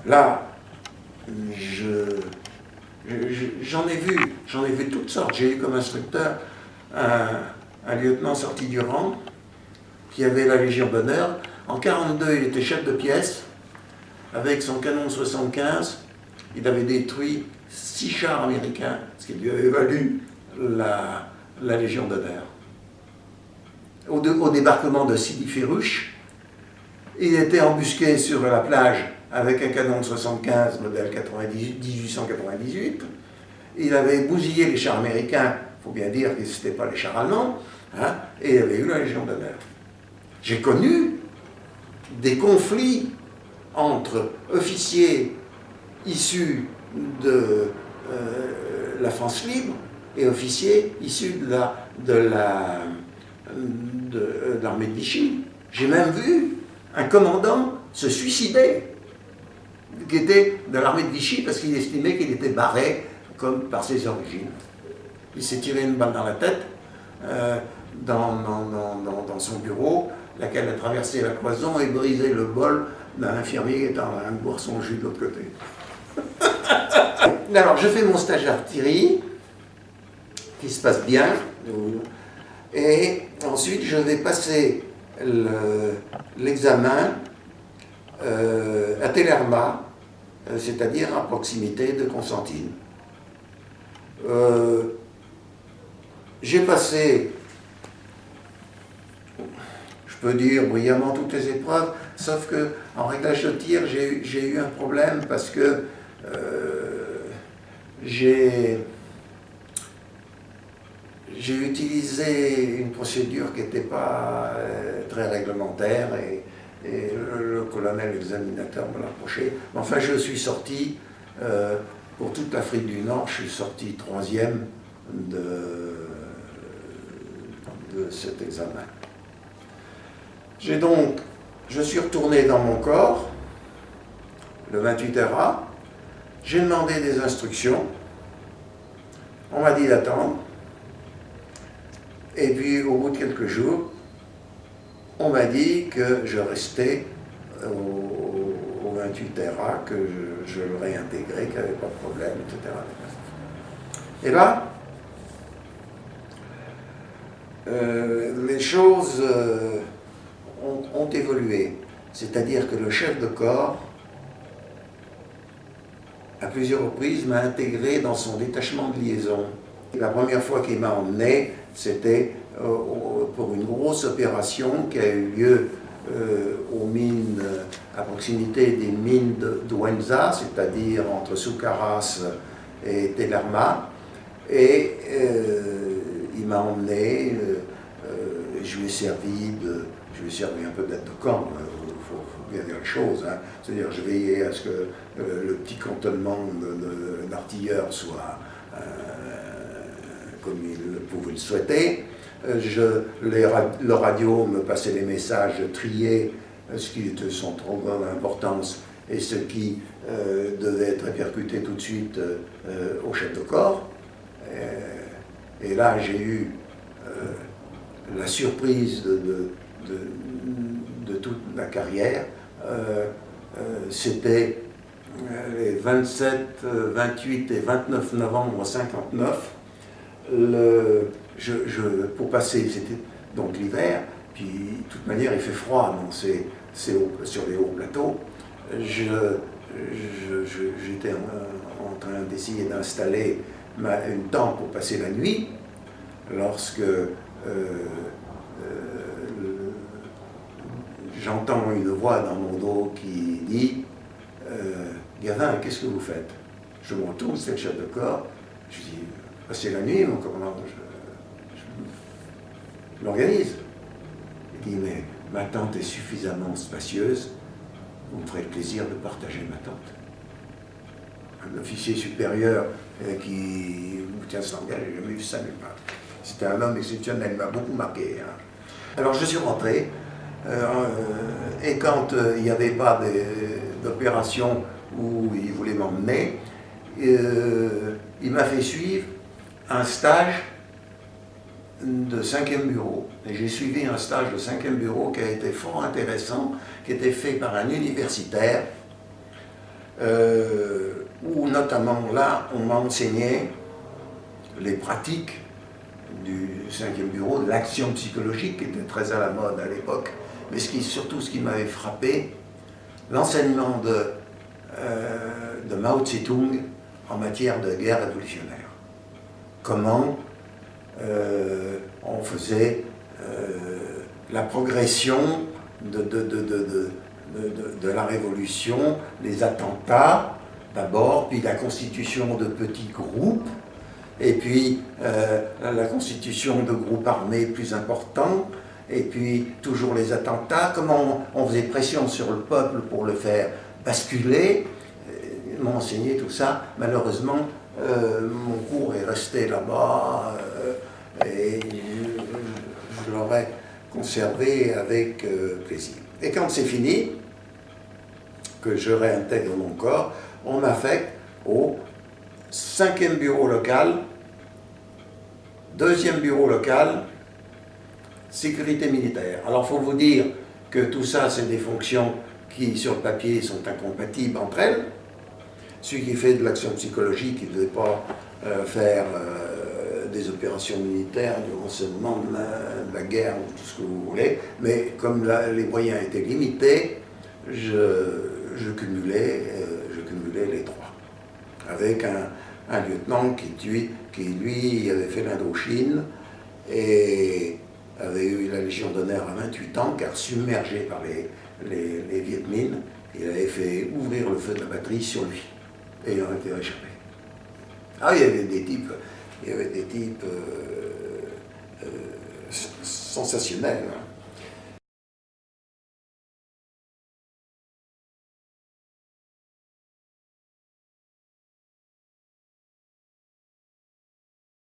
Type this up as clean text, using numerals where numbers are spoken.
Là, j'en ai vu toutes sortes. J'ai eu comme instructeur un lieutenant sorti du rang qui avait la Légion d'honneur. En 1942, il était chef de pièce. Avec son canon de 75, il avait détruit 6 chars américains, ce qui lui avait valu la Légion d'honneur. Au débarquement de Sidi Ferruch, il était embusqué sur la plage avec un canon de 75, modèle 1898. Il avait bousillé les chars américains, il faut bien dire que ce n'étaient pas les chars allemands, hein, et il avait eu la Légion d'honneur. J'ai connu des conflits entre officiers issus de la France libre et officiers issus de l'armée de Vichy. J'ai même vu un commandant se suicider, qui était de l'armée de Vichy, parce qu'il estimait qu'il était barré comme par ses origines. Il s'est tiré une balle dans la tête dans son bureau, laquelle a traversé la cloison et brisé le bol d'un infirmier qui était en train de boire son jus de l'autre côté. Alors, je fais mon stage d'artillerie, qui se passe bien, et ensuite je vais passer l'examen à Tellerma, c'est-à-dire à proximité de Constantine. J'ai passé, je peux dire brillamment, toutes les épreuves, sauf qu'en réglage de tir, j'ai eu un problème parce que j'ai utilisé une procédure qui n'était pas très réglementaire et le colonel examinateur me l'a reproché. Enfin, je suis sorti, pour toute l'Afrique du Nord, je suis sorti 3e de cet examen. Je suis retourné dans mon corps, le 28 RA, j'ai demandé des instructions, on m'a dit d'attendre, et puis au bout de quelques jours, on m'a dit que je restais au 28 RA, que je le réintégrais, qu'il n'y avait pas de problème, etc. Et là, les choses ont évolué. C'est-à-dire que le chef de corps, à plusieurs reprises, m'a intégré dans son détachement de liaison. La première fois qu'il m'a emmené, c'était pour une grosse opération qui a eu lieu aux mines, à proximité des mines d'Ouenza, c'est-à-dire entre Soukaras et Tellerma. Et il m'a emmené, je lui ai servi un peu d'aide de camp, il faut bien dire les choses. Hein. C'est-à-dire, je veillais à ce que le petit cantonnement d'artilleurs soit comme il pouvait le souhaiter. Le radio me passait les messages, je triais ce qui était sans trop grande importance et ce qui devait être répercuté tout de suite au chef de corps. Et là, j'ai eu la surprise de toute ma carrière. C'était les 27, 28 et 29 novembre 1959. Pour passer, c'était donc l'hiver, puis de toute manière il fait froid sur les hauts plateaux. J'étais en train d'essayer d'installer une tente pour passer la nuit, lorsque j'entends une voix dans mon dos qui dit Gavin, qu'est-ce que vous faites? Je me retourne, c'est le chef de corps. Je dis passer la nuit, mon commandant, je m'organise. Il dit mais ma tente est suffisamment spacieuse, vous me ferez le plaisir de partager ma tente. Un officier supérieur qui vous tient ce langage, j'ai jamais vu ça nulle part. C'était un homme exceptionnel, il m'a beaucoup marqué. Hein. Alors je suis rentré, et quand il n'y avait pas d'opération où il voulait m'emmener, il m'a fait suivre un stage de 5e bureau. Et j'ai suivi un stage de 5e bureau qui a été fort intéressant, qui était fait par un universitaire où notamment là, on m'a enseigné les pratiques du 5e bureau, de l'action psychologique qui était très à la mode à l'époque, mais surtout ce qui m'avait frappé, l'enseignement de Mao Tse-tung en matière de guerre révolutionnaire. Comment on faisait la progression de la révolution, les attentats d'abord, puis la constitution de petits groupes, et puis la constitution de groupes armés plus importants, et puis toujours les attentats, comment on faisait pression sur le peuple pour le faire basculer. Ils m'ont enseigné tout ça. Malheureusement, mon cours est resté là-bas et je l'aurais conservé avec plaisir. Et quand c'est fini, que je réintègre mon corps, on m'affecte au 5e bureau local, 2e bureau local, sécurité militaire. Alors, il faut vous dire que tout ça, c'est des fonctions qui, sur le papier, sont incompatibles entre elles. Celui qui fait de l'action psychologique, il ne devait pas faire des opérations militaires, du renseignement, de la guerre, ou tout ce que vous voulez. Mais comme les moyens étaient limités, je cumulais les trois. Avec un lieutenant qui, lui, avait fait l'Indochine et avait eu la Légion d'honneur à 28 ans, car submergé par les Viet Minh, il avait fait ouvrir le feu de la batterie sur lui, ayant été échappé. Ah, il y avait des types sensationnels. Hein.